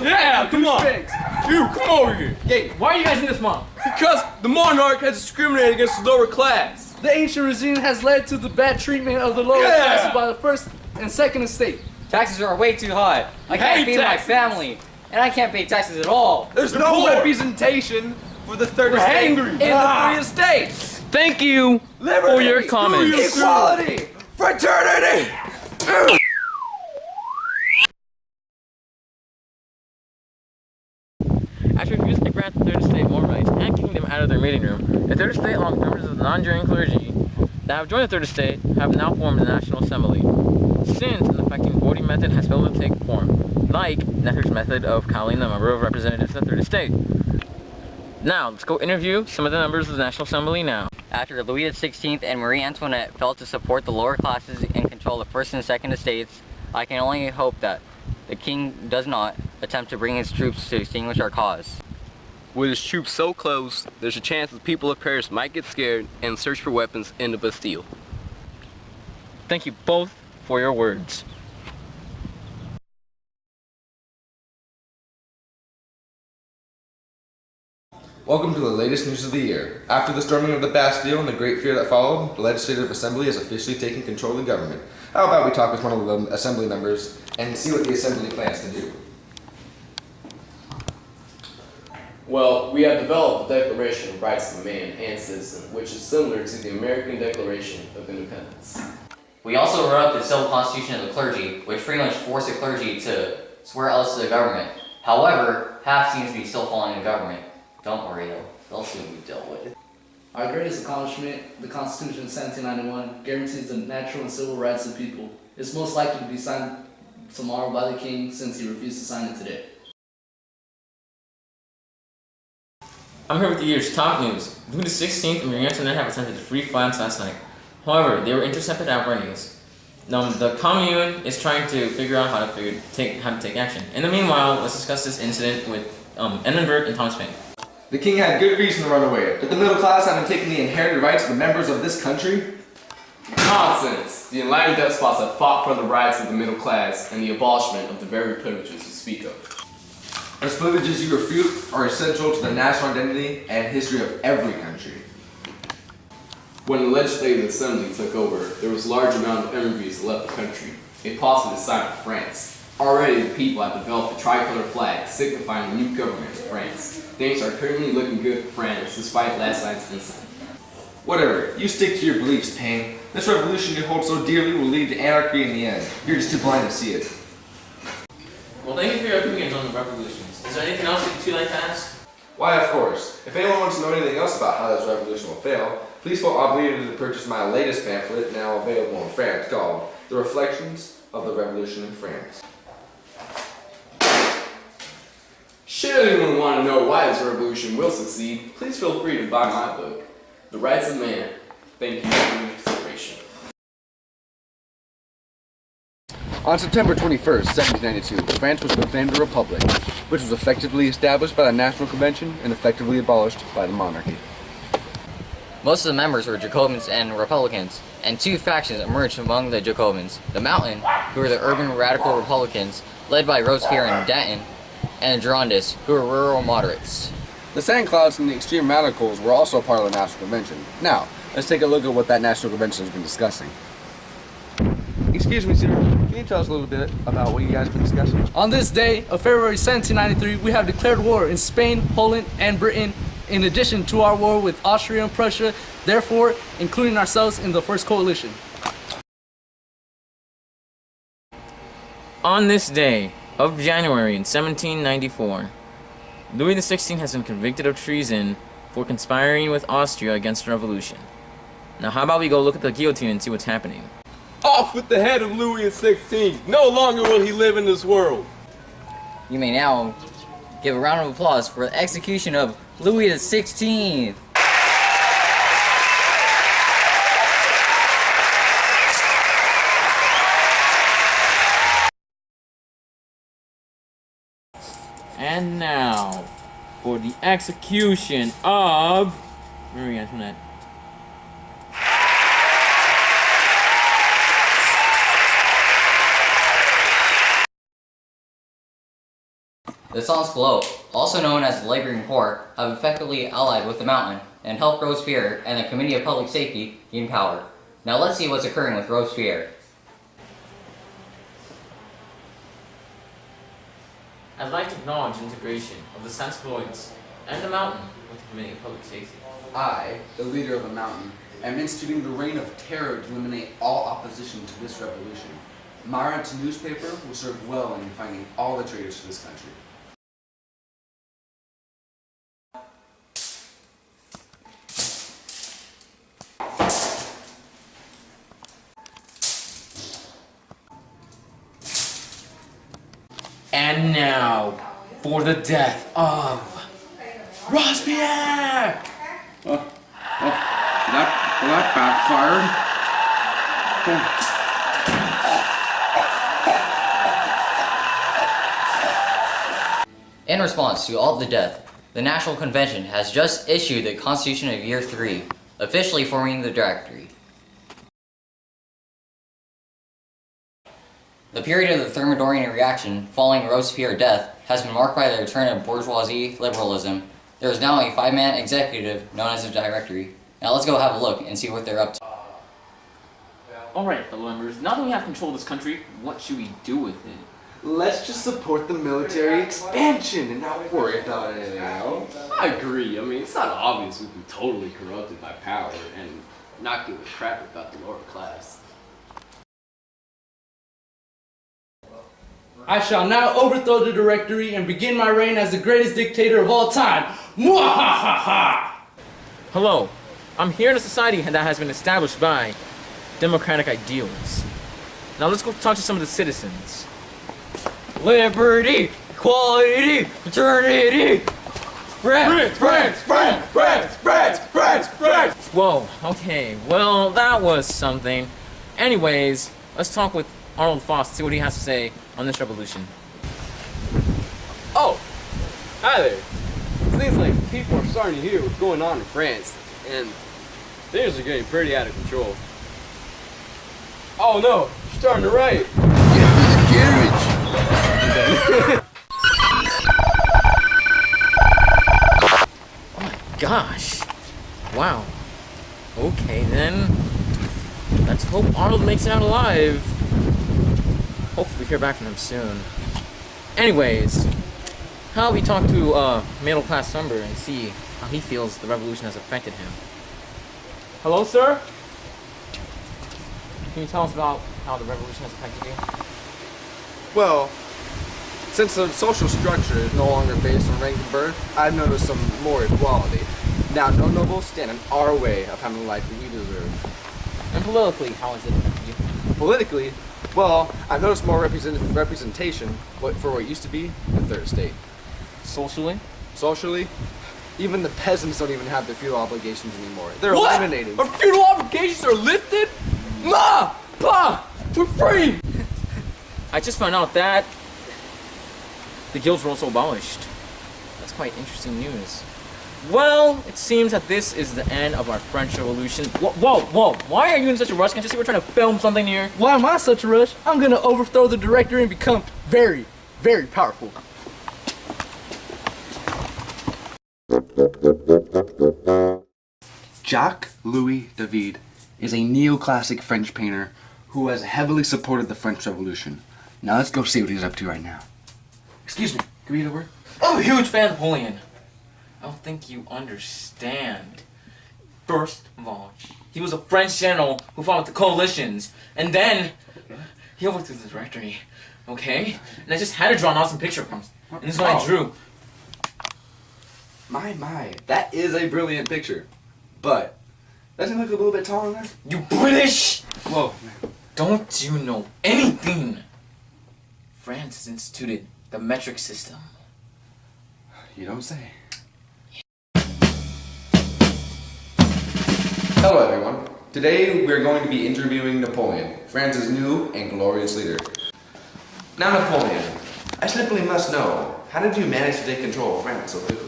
Yeah, come on. You, come over here. Hey, why are you guys in this mob? Because the monarch has discriminated against the lower class. The ancient regime has led to the bad treatment of the lower classes by the first and second estate. Taxes are way too high. I can't feed my family, and I can't pay taxes at all. There's no representation for the third estate in the three estates. Thank you for your comments. Equality, fraternity. After refusing to grant the third estate more rights and kicking them out of their meeting room, the third estate, along with members of the non-juring clergy that have joined the third estate, have now formed the National Assembly. Since an affecting voting method has failed to take form, like Netter's method of calling the number of representatives of the third estate. Now, let's go interview some of the members of the National Assembly now. After Louis XVI and Marie Antoinette failed to support the lower classes and control the first and second estates, I can only hope that the king does not attempt to bring his troops to extinguish our cause. With his troops so close, there's a chance the people of Paris might get scared and search for weapons in the Bastille. Thank you both for your words. Welcome to the latest news of the year. After the storming of the Bastille and the great fear that followed, the Legislative Assembly has officially taken control of the government. How about we talk with one of the Assembly members and see what the Assembly plans to do? Well, we have developed the Declaration of Rights of Man and Citizen, which is similar to the American Declaration of Independence. We also wrote up the Civil Constitution of the Clergy, which pretty much forced the clergy to swear oaths to the government. However, half seems to be still following the government. Don't worry though, they'll soon be dealt with. Our greatest accomplishment, the Constitution of 1791, guarantees the natural and civil rights of people. It's most likely to be signed tomorrow by the king since he refused to sign it today. I'm here with the year's top news. Louis XVI and Marie Antoinette have attempted to free France last night. However, they were intercepted at Verniers. Now, the Commune is trying to figure out how to take action. In the meanwhile, let's discuss this incident with Edinburgh and Thomas Paine. The king had good reason to run away. Did the middle class haven't taken the inherited rights of the members of this country? Nonsense! The enlightened despots have fought for the rights of the middle class and the abolishment of the very privileges you speak of. Those privileges you refute are essential to the national identity and history of every country. When the Legislative Assembly took over, there was a large amount of immigrants that left the country, a positive sign for France. Already, the people have developed the tricolor flag, signifying the new government of France. Things are currently looking good for France, despite last night's incident. Whatever, you stick to your beliefs, Paine. This revolution you hold so dearly will lead to anarchy in the end. You're just too blind to see it. Well, thank you for your opinions on the revolutions. Is there anything else that you'd like to ask? Why, of course. If anyone wants to know anything else about how this revolution will fail, please feel obligated to purchase my latest pamphlet, now available in France, called The Reflections of the Revolution in France. Should anyone want to know why this revolution will succeed, please feel free to buy my book, The Rights of Man. Thank you for your consideration. On September 21st, 1792, France was proclaimed a republic, which was effectively established by the National Convention and effectively abolished by the monarchy. Most of the members were Jacobins and Republicans, and two factions emerged among the Jacobins: the Mountain, who were the urban radical Republicans, led by Robespierre and Danton, and the Girondists, who were rural moderates. The St. Clouds and the extreme radicals were also part of the National Convention. Now, let's take a look at what that National Convention has been discussing. Excuse me, sir. Can you tell us a little bit about what you guys have been discussing? On this day of February 1793, we have declared war in Spain, Poland, and Britain, in addition to our war with Austria and Prussia, therefore including ourselves in the First Coalition. On this day of January in 1794, Louis XVI has been convicted of treason for conspiring with Austria against the revolution. Now how about we go look at the guillotine and see what's happening? Off with the head of Louis XVI. No longer will he live in this world. You may now give a round of applause for the execution of Louis XVI. And now, for the execution of Marie Antoinette. The sans-culottes, also known as the laboring poor, have effectively allied with the Mountain and helped Robespierre and the Committee of Public Safety gain power. Now let's see what's occurring with Robespierre. I'd like to acknowledge the integration of the sans-culottes and the Mountain with the Committee of Public Safety. I, the leader of the Mountain, am instituting the reign of terror to eliminate all opposition to this revolution. Marat's newspaper will serve well in finding all the traitors to this country. And now, for the death of Robespierre! That backfired. In response to all the death, the National Convention has just issued the Constitution of Year 3, officially forming the Directory. The period of the Thermidorian reaction following Robespierre's death has been marked by the return of bourgeoisie liberalism. There is now a 5-man executive known as the Directory. Now let's go have a look and see what they're up to. Alright, fellow members, now that we have control of this country, what should we do with it? Let's just support the military expansion and not worry about anything else. I agree. I mean, it's not obvious we've been totally corrupted by power and not give a crap about the lower class. I shall now overthrow the Directory and begin my reign as the greatest dictator of all time. Mwahaha! Hello, I'm here in a society that has been established by democratic ideals. Now let's go talk to some of the citizens. Liberty, equality, fraternity, France. Whoa, okay, well, that was something. Anyways, let's talk with Arnold Foss, see what he has to say on this revolution. Oh, hi there. Seems like people are starting to hear what's going on in France, and things are getting pretty out of control. Oh no, you're starting to riot. Get to the carriage! Oh my gosh. Wow. Okay then. Let's hope Arnold makes it out alive. Hopefully we hear back from him soon. Anyways, how about we talk to middle class Sumber and see how he feels the revolution has affected him. Hello, sir? Can you tell us about how the revolution has affected you? Well, since the social structure is no longer based on rank and birth, I've noticed some more equality. Now, no nobles stand in our way of having the life we deserve. And politically, how has it affected you? Politically, well, I've noticed more representation for what used to be the third estate. Socially? Socially, even the peasants don't even have their feudal obligations anymore. They're eliminating. Our feudal obligations are lifted? Ma! Pa! We're free! I just found out that the guilds were also abolished. That's quite interesting news. Well, it seems that this is the end of our French Revolution. Whoa! Why are you in such a rush? Can't you see we're trying to film something here? Why am I such a rush? I'm gonna overthrow the Directory and become very, very powerful. Jacques-Louis David is a neoclassic French painter who has heavily supported the French Revolution. Now let's go see what he's up to right now. Excuse me, can we get a word? I'm a huge fan of Napoleon. I don't think you understand. First of all, he was a French general who fought with the coalitions, and then he overthrew the Directory. Okay? And I just had to draw an awesome picture of him. And this is what I drew. My, that is a brilliant picture. But, doesn't he look a little bit tall on there? You British! Whoa. Don't you know anything? France has instituted the metric system. You don't say. Hello everyone. Today we're going to be interviewing Napoleon, France's new and glorious leader. Now Napoleon, I simply must know, how did you manage to take control of France so quickly?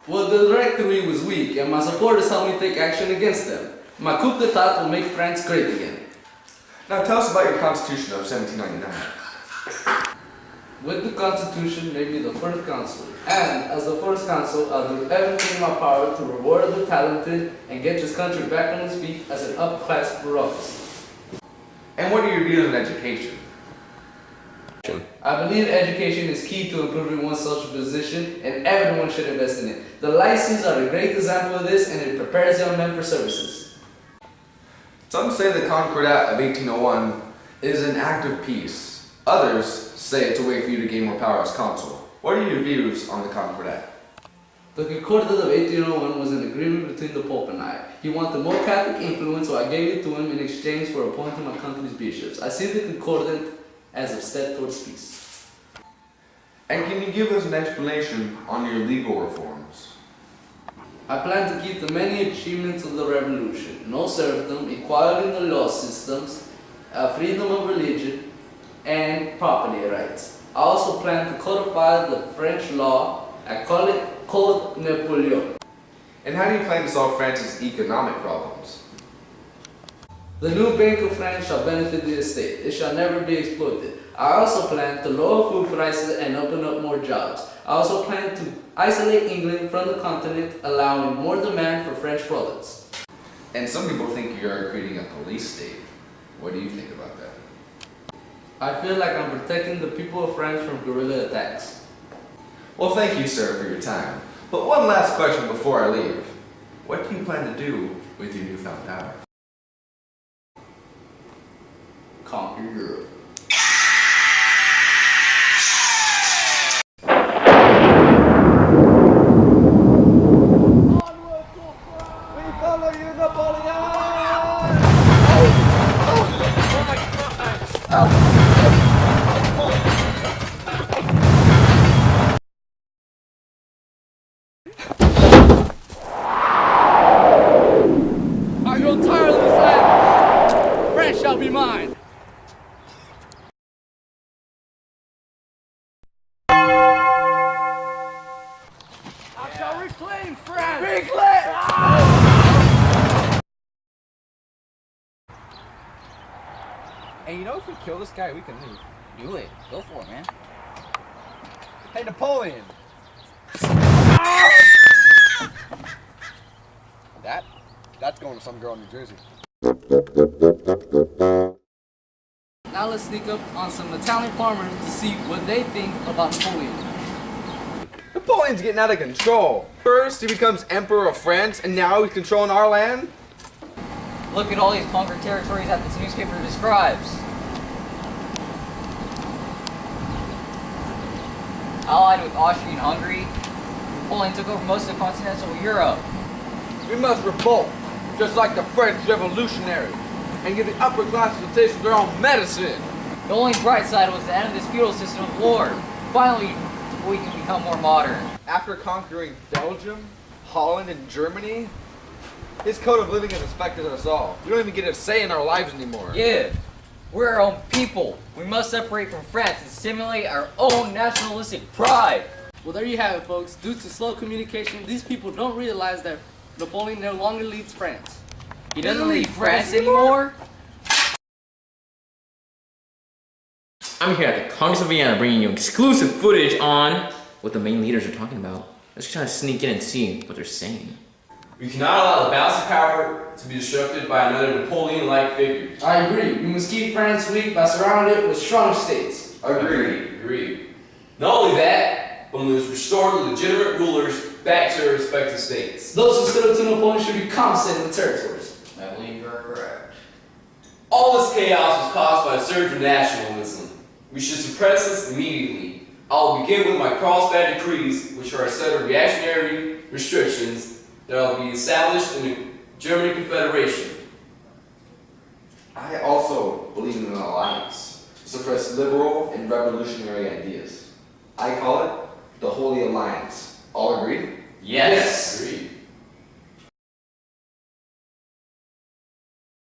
Well, the Directory was weak, and my supporters helped me take action against them. My coup d'etat will make France great again. Now tell us about your Constitution of 1799. With the Constitution made me the first consul. And as the first consul, I'll do everything in my power to reward the talented and get this country back on its feet as an upper-class bureaucracy. And what are your views on education? I believe education is key to improving one's social position, and everyone should invest in it. The licenses are a great example of this, and it prepares young men for services. Some say the Concordat of 1801 is an act of peace. Others say it's a way for you to gain more power as consul. What are your views on the Concordat? The Concordat of 1801 was an agreement between the Pope and I. He wanted more Catholic influence, so I gave it to him in exchange for appointing my country's bishops. I see the Concordat as a step towards peace. And can you give us an explanation on your legal reforms? I plan to keep the many achievements of the revolution: no serfdom, equality in the law systems, freedom of religion, and property rights. I also plan to codify the French law. I call it Code Napoleon. And how do you plan to solve France's economic problems? The new Bank of France shall benefit the estate. It shall never be exploited. I also plan to lower food prices and open up more jobs. I also plan to isolate England from the continent, allowing more demand for French products. And some people think you're creating a police state. What do you think about that? I feel like I'm protecting the people of France from guerrilla attacks. Well, thank you, sir, for your time. But one last question before I leave. What do you plan to do with your newfound power? Conquer Europe. We follow you, Napoleon! I grow tired of this land. France shall be mine. I shall reclaim France. Reclaim! Hey, you know, if we kill this guy, we can leave. Do it. Go for it, man. Hey, Napoleon! That's going to some girl in New Jersey. Now let's sneak up on some Italian farmers to see what they think about Napoleon. Napoleon's getting out of control. First, he becomes Emperor of France, and now he's controlling our land? Look at all these conquered territories that this newspaper describes. Allied with Austria and Hungary, Napoleon took over most of continental Europe. We must revolt, just like the French revolutionaries, and give the upper classes a taste of their own medicine. The only bright side was the end of this feudal system of war. Finally, we can become more modern. After conquering Belgium, Holland, and Germany, his code of living has affected us all. We don't even get a say in our lives anymore. Yeah, we're our own people. We must separate from France and stimulate our own nationalistic pride. Well, there you have it, folks. Due to slow communication, these people don't realize that Napoleon no longer leads France. He doesn't lead France anymore? I'm here at the Congress of Vienna bringing you exclusive footage on what the main leaders are talking about. Let's try to sneak in and see what they're saying. We cannot allow the balance of power to be disrupted by another Napoleon-like figure. I agree. We must keep France weak by surrounding it with strong states. Agreed. Not only that, but we must restore the legitimate rulers back to their respective states. Those who stood up to Napoleon should be compensated with territories. I believe you are correct. All this chaos was caused by a surge of nationalism. We should suppress this immediately. I will begin with my Carlsbad decrees, which are a set of reactionary restrictions that will be established in the German Confederation. I also believe in an alliance to suppress liberal and revolutionary ideas. I call it the Holy Alliance. All agreed? Yes. Agreed.